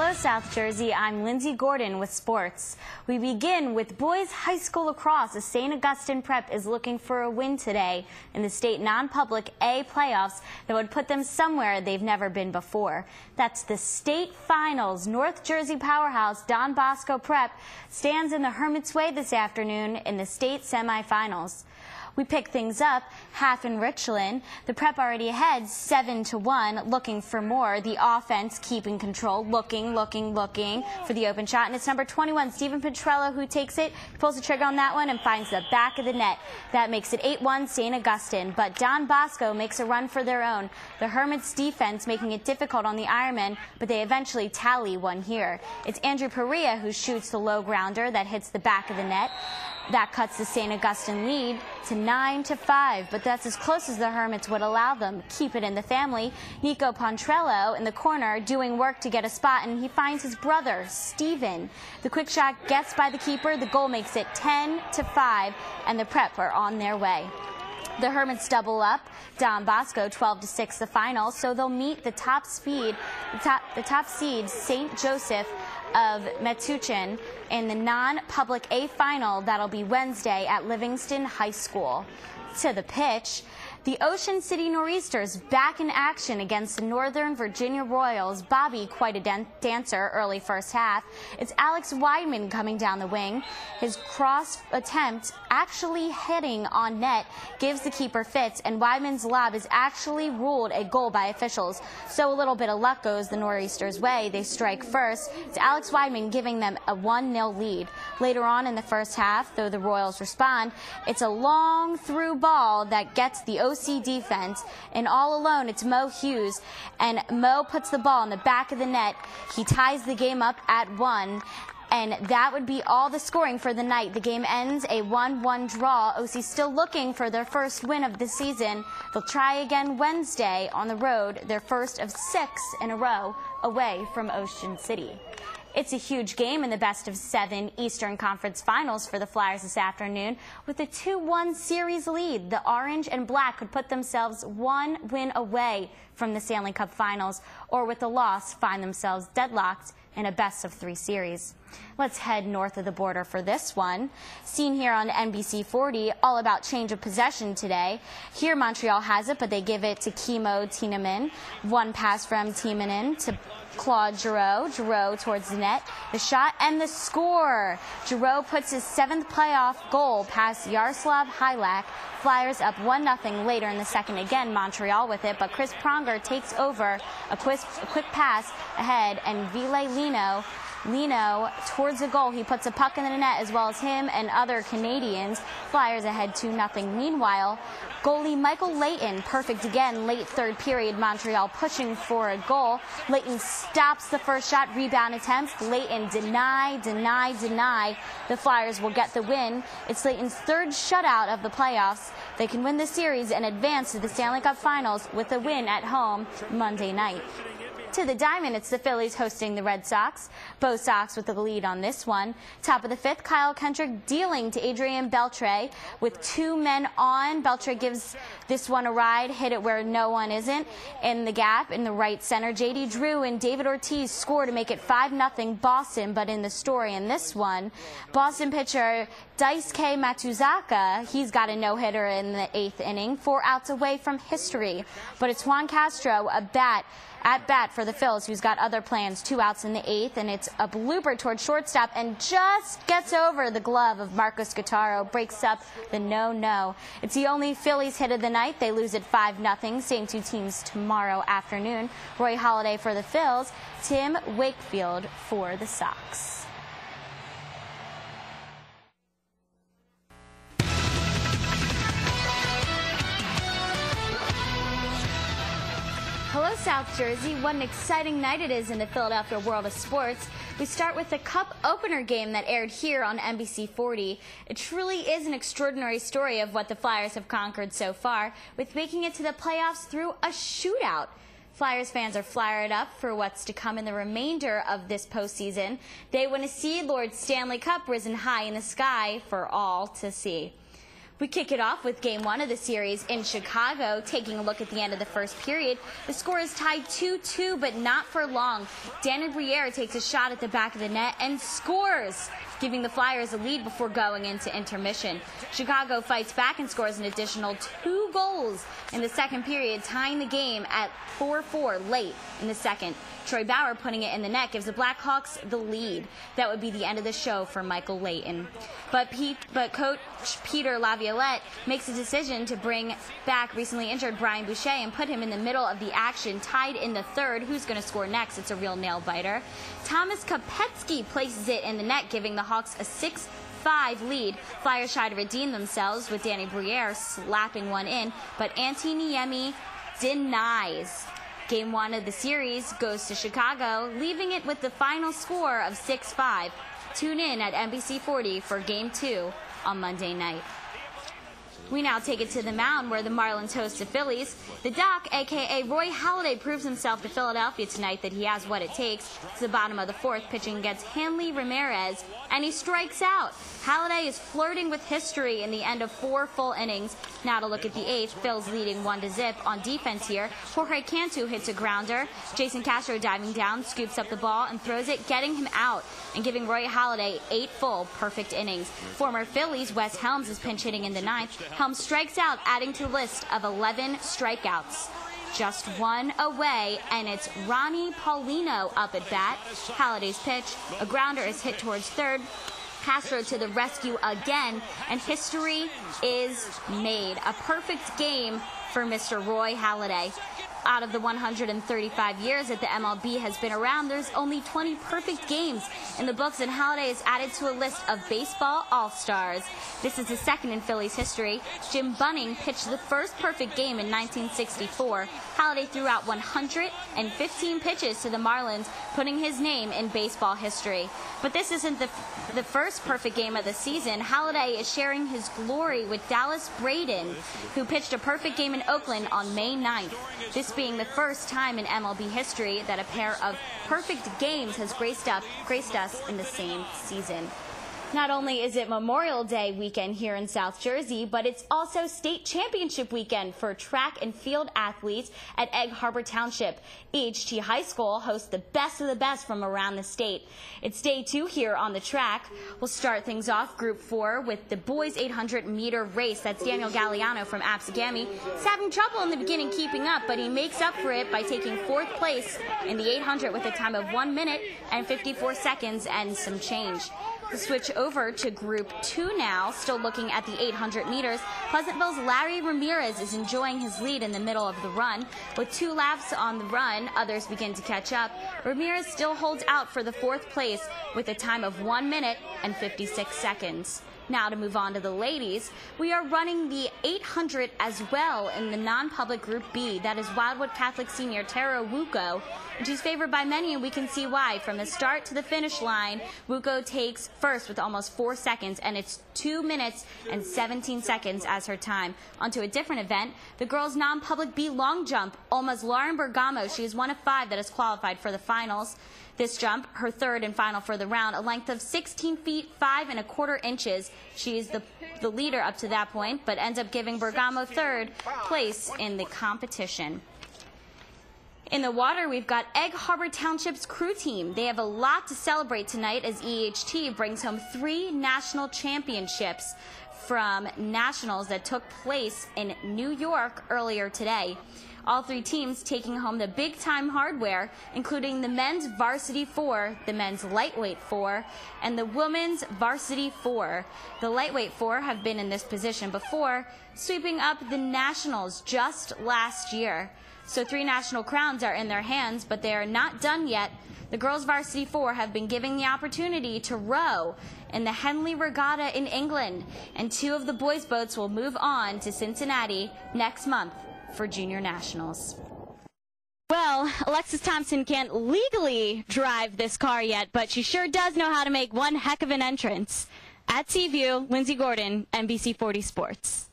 Hello, South Jersey. I'm Lindsay Gordon with sports. We begin with boys high school lacrosse. The St. Augustine Prep is looking for a win today in the state non-public A playoffs that would put them somewhere they've never been before. That's the state finals. North Jersey powerhouse Don Bosco Prep stands in the Hermit's Way this afternoon in the state semifinals. We pick things up half in Richland. The Prep already ahead 7-1, looking for more. The offense keeping control, looking for the open shot. And it's number 21, Stephen Petrello, who takes it, pulls the trigger on that one, and finds the back of the net. That makes it 8-1 St. Augustine. But Don Bosco makes a run for their own. The Hermits' defense making it difficult on the Ironmen, but they eventually tally one here. It's Andrew Perea who shoots the low grounder that hits the back of the net. That cuts the St. Augustine lead to 9-5, but that's as close as the Hermits would allow them. Keep it in the family. Nico Pontrello in the corner doing work to get a spot, and he finds his brother, Steven. The quick shot gets by the keeper. The goal makes it 10-5, and the Prep are on their way. The Hermits double up. Don Bosco 12-6 the final, so they'll meet the top seed St. Joseph of Metuchen in the non-public A final. That'll be Wednesday at Livingston High School. To the pitch, the Ocean City Nor'easters back in action against the Northern Virginia Royals. Bobby, quite a dancer early first half. It's Alex Weidman coming down the wing. His cross attempt actually hitting on net gives the keeper fits, and Weidman's lob is actually ruled a goal by officials. So a little bit of luck goes the Nor'easters' way. They strike first. It's Alex Weidman giving them a 1-0 lead. Later on in the first half, though the Royals respond, it's a long through ball that gets the OC defense, and all alone it's Mo Hughes, and Mo puts the ball in the back of the net. He ties the game up at 1, and that would be all the scoring for the night. The game ends a 1-1 draw. OC still looking for their first win of the season. They'll try again Wednesday on the road, their first of 6 in a row away from Ocean City. It's a huge game in the best-of-7 Eastern Conference Finals for the Flyers this afternoon. With a 2-1 series lead, the Orange and Black could put themselves 1 win away from the Stanley Cup Finals, or with a loss, find themselves deadlocked in a best-of-3 series. Let's head north of the border for this one. Seen here on NBC 40, all about change of possession today. Here Montreal has it, but they give it to Kimmo Tiemann. One pass from Tiemann to Claude Giroux. Giroux towards the net. The shot and the score. Giroux puts his 7th playoff goal past Yaroslav Halak. Flyers up 1-0 later in the second. Again, Montreal with it, but Chris Pronger takes over. A quick pass ahead, and Ville Lino towards the goal. He puts a puck in the net, as well as him and other Canadians. Flyers ahead 2-0. Meanwhile, goalie Michael Layton, perfect again, late third period. Montreal pushing for a goal. Layton stops the first shot, rebound attempt. Layton deny. The Flyers will get the win. It's Layton's 3rd shutout of the playoffs. They can win the series and advance to the Stanley Cup Finals with a win at home Monday night. To the diamond, it's the Phillies hosting the Red Sox. Bo Sox with the lead on this one. Top of the 5th, Kyle Kendrick dealing to Adrian Beltre with 2 men on. Beltre gives this one a ride, hit it where no one isn't. In the gap, in the right center, J.D. Drew and David Ortiz score to make it 5-0 Boston. But in the story in this one, Boston pitcher Daisuke Matsuzaka, he's got a no-hitter in the 8th inning, 4 outs away from history. But it's Juan Castro, at bat for the Phils, who's got other plans. 2 outs in the 8th, and it's a blooper towards shortstop and just gets over the glove of Marcus Guittaro, breaks up the no-no. It's the only Phillies hit of the night. They lose at 5-0. Same 2 teams tomorrow afternoon. Roy Halladay for the Phils, Tim Wakefield for the Sox. Hello, South Jersey. What an exciting night it is in the Philadelphia world of sports. We start with the Cup opener game that aired here on NBC 40. It truly is an extraordinary story of what the Flyers have conquered so far, with making it to the playoffs through a shootout. Flyers fans are fired up for what's to come in the remainder of this postseason. They want to see Lord Stanley Cup risen high in the sky for all to see. We kick it off with Game 1 of the series in Chicago. Taking a look at the end of the first period, the score is tied 2-2, but not for long. Danny Briere takes a shot at the back of the net and scores, giving the Flyers a lead before going into intermission. Chicago fights back and scores an additional 2 goals in the second period, tying the game at 4-4 late in the second. Troy Bauer putting it in the net gives the Blackhawks the lead. That would be the end of the show for Michael Layton. But Coach Peter Laviolette makes a decision to bring back recently injured Brian Boucher and put him in the middle of the action, tied in the third. Who's going to score next? It's a real nail-biter. Thomas Kopetsky places it in the net, giving the Hawks a 6-5 lead. Flyers try to redeem themselves with Danny Briere slapping one in, but Antti Niemi denies. Game 1 of the series goes to Chicago, leaving it with the final score of 6-5. Tune in at NBC 40 for Game 2 on Monday night. We now take it to the mound where the Marlins host the Phillies. The Doc, a.k.a. Roy Halladay, proves himself to Philadelphia tonight that he has what it takes. To the bottom of the fourth, pitching against Hanley Ramirez, and he strikes out. Halladay is flirting with history in the end of 4 full innings. Now to look at the eighth, Phil's leading 1-0 on defense here. Jorge Cantu hits a grounder. Jason Castro diving down, scoops up the ball and throws it, getting him out and giving Roy Halladay 8 full perfect innings. Former Phillies Wes Helms is pinch hitting in the ninth. Helms strikes out, adding to the list of 11 strikeouts. Just one away, and it's Ronnie Paulino up at bat. Halladay's pitch, a grounder is hit towards third. Castro to the rescue again, and history is made. A perfect game for Mr. Roy Halladay. Out of the 135 years that the MLB has been around, there's only 20 perfect games in the books, and Halladay is added to a list of baseball all-stars. This is the second in Phillies history. Jim Bunning pitched the first perfect game in 1964. Halladay threw out 115 pitches to the Marlins, putting his name in baseball history. But this isn't the first perfect game of the season. Halladay is sharing his glory with Dallas Braden, who pitched a perfect game in Oakland on May 9th. This being the first time in MLB history that a pair of perfect games has graced us in the same season. Not only is it Memorial Day weekend here in South Jersey, but it's also state championship weekend for track and field athletes at Egg Harbor Township. EHT High School hosts the best of the best from around the state. It's day 2 here on the track. We'll start things off Group 4 with the boys 800-meter race. That's Daniel Galliano from Absegami. He's having trouble in the beginning keeping up, but he makes up for it by taking 4th place in the 800 with a time of 1 minute and 54 seconds and some change. To switch over to Group 2 now, still looking at the 800 meters. Pleasantville's Larry Ramirez is enjoying his lead in the middle of the run. With 2 laps on the run, others begin to catch up. Ramirez still holds out for the 4th place with a time of 1 minute and 56 seconds. Now to move on to the ladies, we are running the 800 as well in the non-public Group B. That is Wildwood Catholic senior Tara Wuko, and she's favored by many, and we can see why. From the start to the finish line, Wuko takes first with almost 4 seconds, and it's 2 minutes and 17 seconds as her time. Onto a different event, the girls' non-public B long jump. Alma's Lauren Bergamo, she is one of 5 that has qualified for the finals. This jump, her 3rd and final for the round, a length of 16 feet 5 1/4 inches. She is the leader up to that point, but ends up giving Bergamo 3rd place in the competition. In the water, we've got Egg Harbor Township's crew team. They have a lot to celebrate tonight as EHT brings home 3 national championships from nationals that took place in New York earlier today. All 3 teams taking home the big-time hardware, including the men's varsity 4, the men's lightweight 4, and the women's varsity 4. The lightweight 4 have been in this position before, sweeping up the nationals just last year. So 3 national crowns are in their hands, but they are not done yet. The girls' varsity 4 have been given the opportunity to row in the Henley Regatta in England, and 2 of the boys' boats will move on to Cincinnati next month for junior nationals. Well, Alexis Thompson can't legally drive this car yet, but she sure does know how to make one heck of an entrance. At Seaview, Lindsay Gordon, NBC 40 Sports.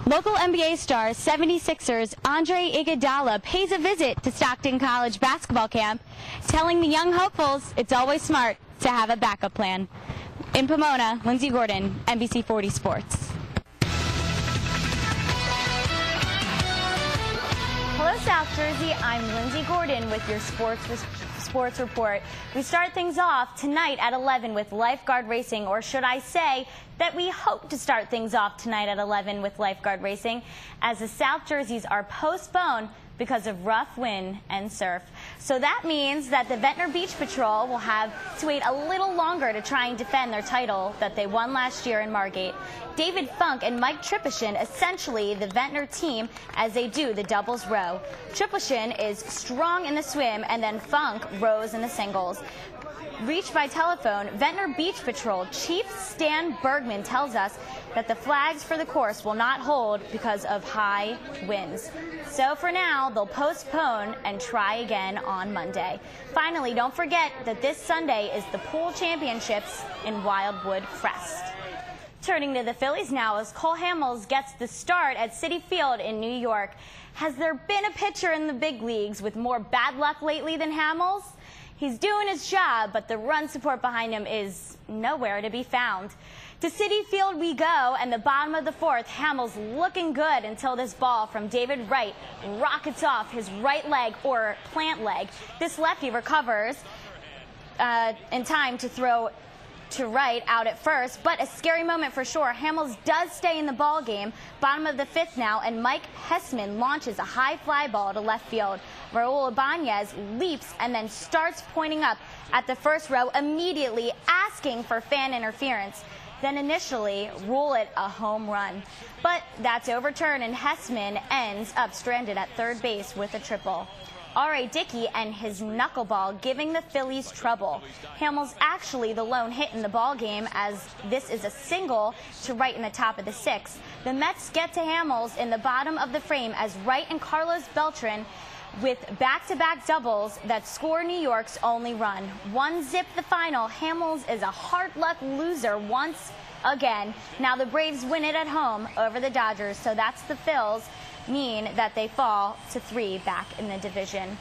Local NBA star 76ers Andre Iguodala pays a visit to Stockton College basketball camp, telling the young hopefuls it's always smart to have a backup plan. In Pomona, Lindsay Gordon, NBC 40 Sports. Hello, South Jersey. I'm Lindsay Gordon with your sports report. We start things off tonight at 11 with Lifeguard Racing, or should I say that we hope to start things off tonight at 11 with Lifeguard Racing, as the South Jerseys are postponed because of rough wind and surf. So that means that the Ventnor Beach Patrol will have to wait a little longer to try and defend their title that they won last year in Margate. David Funk and Mike Triposhin essentially the Ventnor team as they do the doubles row. Triposhin is strong in the swim, and then Funk rows in the singles. Reached by telephone, Ventnor Beach Patrol Chief Stan Bergman tells us that the flags for the course will not hold because of high winds. So for now, they'll postpone and try again on Monday. Finally, don't forget that this Sunday is the Pool Championships in Wildwood Crest. Turning to the Phillies now, as Cole Hamels gets the start at Citi Field in New York. Has there been a pitcher in the big leagues with more bad luck lately than Hamels? He's doing his job, but the run support behind him is nowhere to be found. To Citi Field we go, and the bottom of the fourth, Hamels looking good until this ball from David Wright rockets off his right leg, or plant leg. This lefty recovers in time to throw to right out at first, but a scary moment for sure. Hamels does stay in the ball game. Bottom of the fifth now, and Mike Hessman launches a high fly ball to left field. Raul Ibanez leaps and then starts pointing up at the first row, immediately asking for fan interference. Then initially rule it a home run. But that's overturned, and Hessman ends up stranded at third base with a triple. R.A. Dickey and his knuckleball giving the Phillies trouble. Hamels actually the lone hit in the ball game, as this is a single to Wright in the top of the sixth. The Mets get to Hamels in the bottom of the frame as Wright and Carlos Beltran with back-to-back doubles that score New York's only run. 1-zip the final. Hamels is a hard luck loser once again. Now the Braves win it at home over the Dodgers, so that's the Phils mean that they fall to 3 back in the division.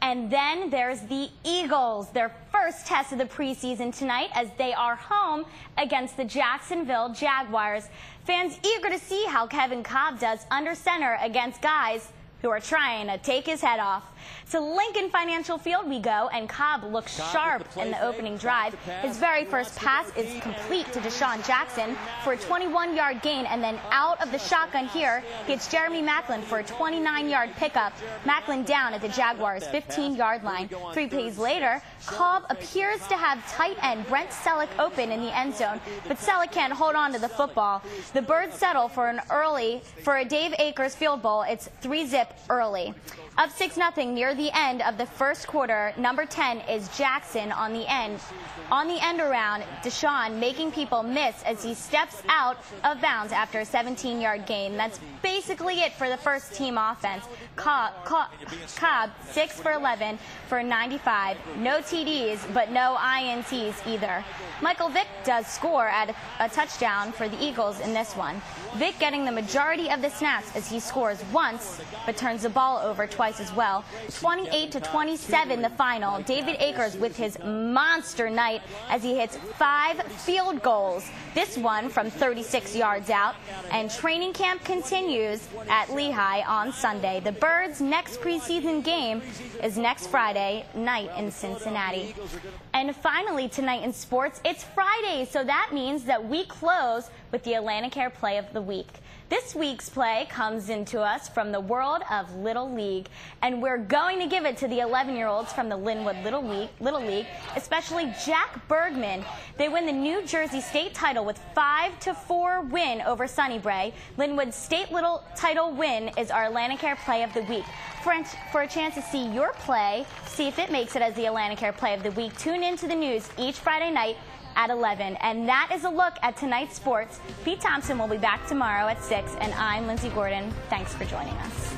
And then there's the Eagles, their first test of the preseason tonight, as they are home against the Jacksonville Jaguars. Fans eager to see how Kevin Cobb does under center against guys who are trying to take his head off. To Lincoln Financial Field we go, and Cobb looks sharp in the opening drive. His very first pass is complete to Deshaun Jackson for a 21-yard gain, and then out of the shotgun here gets Jeremy Maclin for a 29-yard pickup. Maclin down at the Jaguars' 15-yard line. 3 plays later, Cobb appears to have tight end Brent Selleck open in the end zone, but Selleck can't hold on to the football. The Birds settle for a Dave Akers field goal. It's 3-zip early. Up 6-0 near the end of the first quarter. Number 10 is Jackson on the end around. Deshaun making people miss as he steps out of bounds after a 17-yard gain. That's basically it for the first team offense. Cobb 6 for 11 for 95. No TDs, but no INTs either. Michael Vick does score at a touchdown for the Eagles in this one. Vick getting the majority of the snaps as he scores once, but turns the ball over twice as well. 28-27 the final. David Akers with his monster night as he hits 5 field goals. This one from 36 yards out. And training camp continues at Lehigh on Sunday. The Birds' next preseason game is next Friday night in Cincinnati. And finally tonight in sports, it's Friday, so that means that we close with the Atlanticare Play of the Week. This week's play comes into us from the world of Little League, and we're going to give it to the 11-year-olds from the Linwood Little League, especially Jack Bergman. They win the New Jersey state title with 5-4 win over Sunnybray. Linwood's state little title win is our Atlanticare Play of the Week. For a chance to see your play, see if it makes it as the Atlanticare Play of the Week, tune into the news each Friday night at 11. And that is a look at tonight's sports. Pete Thompson will be back tomorrow at 6, and I'm Lindsay Gordon. Thanks for joining us.